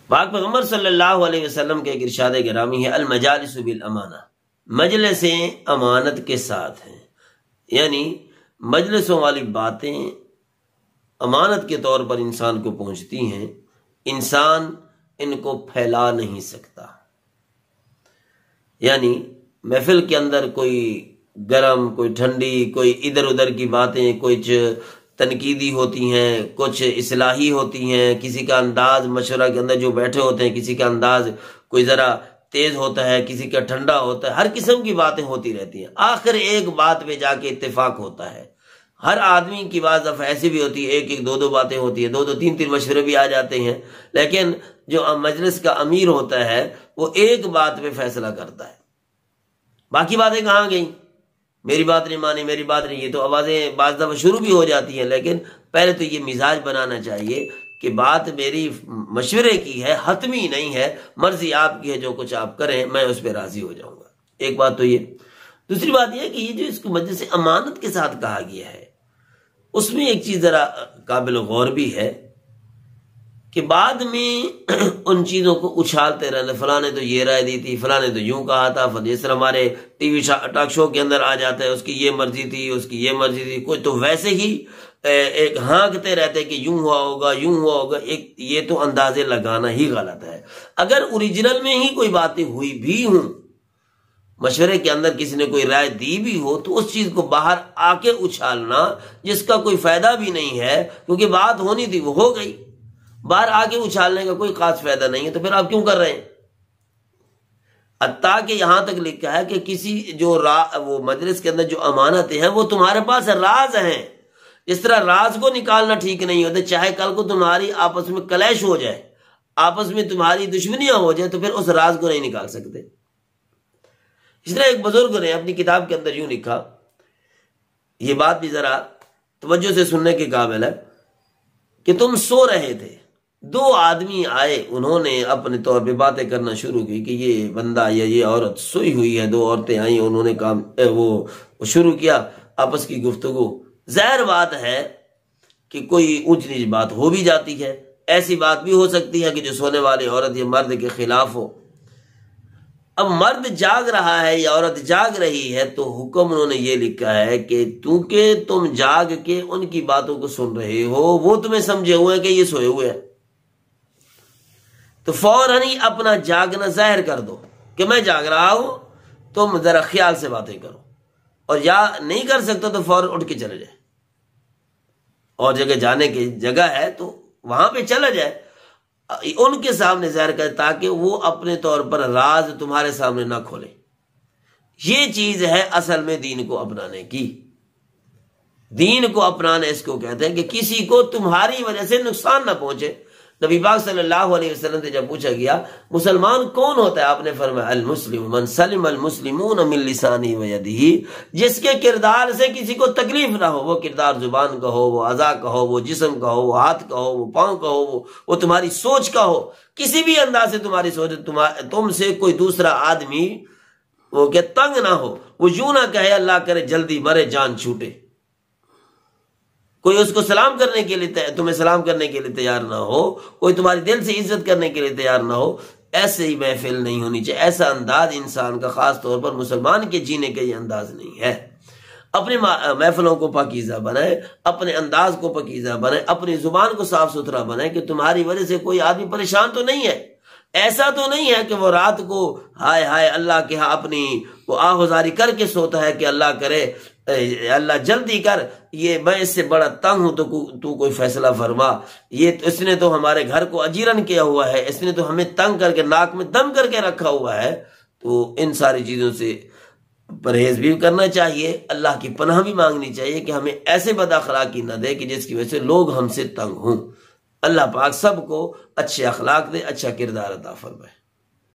پاک پیغمبر صلی اللہ علیہ وسلم کے ایک ارشاد گرامی ہے، المجالس بالامانہ، مجلسیں امانت کے ساتھ ہیں، یعنی مجلسوں والی باتیں امانت کے طور پر انسان کو پہنچتی ہیں، انسان ان کو پھیلا نہیں سکتا۔ یعنی محفل کے اندر کوئی گرم، کوئی ٹھنڈی، کوئی ادھر ادھر کی باتیں، کچھ تنقیدی ہوتی ہیں، کچھ اصلاحی ہوتی ہیں، کسی کا انداز مشورہ کے اندر جو بیٹھے ہوتے ہیں، کسی کا انداز کوئی ذرا تیز ہوتا ہے، کسی کا ٹھنڈا ہوتا ہے، ہر قسم کی باتیں ہوتی رہتی ہیں، آخر ایک بات پہ جا کے اتفاق ہوتا ہے۔ ہر آدمی کی بعض دفعہ ایسی بھی ہوتی ہے، ایک ایک دو دو باتیں ہوتی ہیں، دو دو تین تین مشورے بھی آ جاتے ہیں، لیکن جو مجلس کا امیر ہوتا ہے وہ ایک بات پہ فیصلہ کرتا ہے، باقی باتیں کہاں گئیں؟ میری بات نہیں مانی، میری بات نہیں، یہ تو آوازیں بعض دفعہ شروع بھی ہو جاتی ہیں، لیکن پہلے تو یہ مزاج بنانا چاہیے کہ بات میری مشورے کی ہے، حتمی نہیں ہے، مرضی آپ کی ہے، جو کچھ آپ کریں میں اس پہ راضی ہو جاؤں گا۔ ایک بات تو یہ۔ دوسری بات یہ ہے کہ یہ جو اس کو مجلس امانت کے ساتھ کہا گیا ہے، اس میں ایک چیز ذرا قابل غور بھی ہے کہ بعد میں ان چیزوں کو اچھالتے رہنے، فلاں نے تو یہ رائے دی تھی، فلاں نے تو یوں کہا تھا، جس طرح ہمارے ٹی وی ٹاک شو کے اندر آ جاتا ہے، اس کی یہ مرضی تھی، اس کی یہ مرضی تھی، کوئی تو ویسے ہی ایک ہانکتے رہتے کہ یوں ہوا ہوگا، یوں ہوا ہوگا، ایک یہ تو اندازے لگانا ہی غلط ہے۔ اگر اوریجنل میں ہی کوئی باتیں ہوئی بھی ہوں، مشورے کے اندر کسی نے کوئی رائے دی بھی ہو، تو اس چیز کو باہر آ کے اچھالنا جس کا کوئی فائدہ بھی نہیں ہے، کیونکہ بات ہونی تھی وہ ہو گئی، باہر آ کے اچھالنے کا کوئی خاص فائدہ نہیں ہے، تو پھر آپ کیوں کر رہے ہیں؟ حتیٰ کہ یہاں تک لکھا ہے کہ کسی جو وہ مجلس کے اندر جو امانتیں ہیں وہ تمہارے پاس راز ہیں، اس طرح راز کو نکالنا ٹھیک نہیں ہوتا، چاہے کل کو تمہاری آپس میں کلیش ہو جائے، آپس میں تمہاری دشمنیاں ہو جائے، تو پھر اس راز کو نہیں نکال سکتے۔ اس طرح ایک بزرگ نے اپنی کتاب کے اندر یوں لکھا، یہ بات بھی ذرا توجہ سے سننے کے قابل ہے، کہ تم سو رہے تھے، دو آدمی آئے، انہوں نے اپنے طور پہ باتیں کرنا شروع کی کہ یہ بندہ یا یہ عورت سوئی ہوئی ہے، دو عورتیں آئیں، انہوں نے کام وہ شروع کیا آپس کی گفتگو۔ ظاہر بات ہے کہ کوئی اونچ نیچ بات ہو بھی جاتی ہے، ایسی بات بھی ہو سکتی ہے کہ جو سونے والی عورت یا مرد کے خلاف ہو۔ اب مرد جاگ رہا ہے یا عورت جاگ رہی ہے، تو حکم انہوں نے یہ لکھا ہے کہ کیونکہ تم جاگ کے ان کی باتوں کو سن رہے ہو، وہ تمہیں سمجھے ہوئے ہیں کہ یہ سوئے ہوئے ہیں، تو فوراً ہی اپنا جاگنا ظاہر کر دو کہ میں جاگ رہا ہوں، تم ذرا خیال سے باتیں کرو، اور یا نہیں کر سکتا تو فوراً اٹھ کے چلے جائے، اور جگہ جانے کی جگہ ہے تو وہاں پہ چلا جائے، ان کے سامنے ظاہر کرے، تاکہ وہ اپنے طور پر راز تمہارے سامنے نہ کھولے۔ یہ چیز ہے اصل میں دین کو اپنانے کی۔ دین کو اپنانا اس کو کہتے ہیں کہ کسی کو تمہاری وجہ سے نقصان نہ پہنچے۔ نبی پاک صلی اللہ علیہ وسلم سے جب پوچھا گیا مسلمان کون ہوتا ہے، آپ نے فرمایا المسلم من سلم المسلمون من لسانہ و یدہ، جس کے کردار سے کسی کو تکلیف نہ ہو، وہ کردار زبان کا ہو، وہ اعضاء کا ہو، وہ جسم کا ہو، وہ ہاتھ کا ہو، وہ پاؤں کا ہو، وہ تمہاری سوچ کا ہو، کسی بھی انداز سے تمہاری سوچ، تم سے کوئی دوسرا آدمی وہ کہ تنگ نہ ہو، وہ یوں نہ کہے اللہ کرے جلدی مرے جان چھوٹے، کوئی اس کو سلام کرنے کے لیے تمہیں سلام کرنے کے لیے تیار نہ ہو، کوئی تمہاری دل سے عزت کرنے کے لیے تیار نہ ہو، ایسے ہی محفل نہیں ہونی چاہیے۔ ایسا انداز انسان کا خاص طور پر مسلمان کے جینے کا یہ انداز نہیں ہے۔ اپنے محفلوں کو پاکیزہ بنائے، اپنے انداز کو پاکیزہ بنائے، اپنی زبان کو صاف ستھرا بنائے کہ تمہاری وجہ سے کوئی آدمی پریشان تو نہیں ہے۔ ایسا تو نہیں ہے کہ وہ رات کو ہائے ہائے اللہ کے ہاں اپنی وہ آہوزاری کر کے سوتا ہے کہ اللہ کرے اللہ جلدی کر، یہ میں اس سے بڑا تنگ ہوں، تو کوئی فیصلہ فرما، یہ اس نے تو ہمارے گھر کو اجیرن کیا ہوا ہے، اس نے تو ہمیں تنگ کر کے ناک میں دم کر کے رکھا ہوا ہے۔ تو ان ساری چیزوں سے پرہیز بھی کرنا چاہیے، اللہ کی پناہ بھی مانگنی چاہیے کہ ہمیں ایسے بد اخلاقی نہ دے کہ جس کی وجہ سے لوگ ہم سے تنگ ہوں۔ اللہ پاک سب کو اچھے اخلاق دے، اچھا کردار عطا فرمائے۔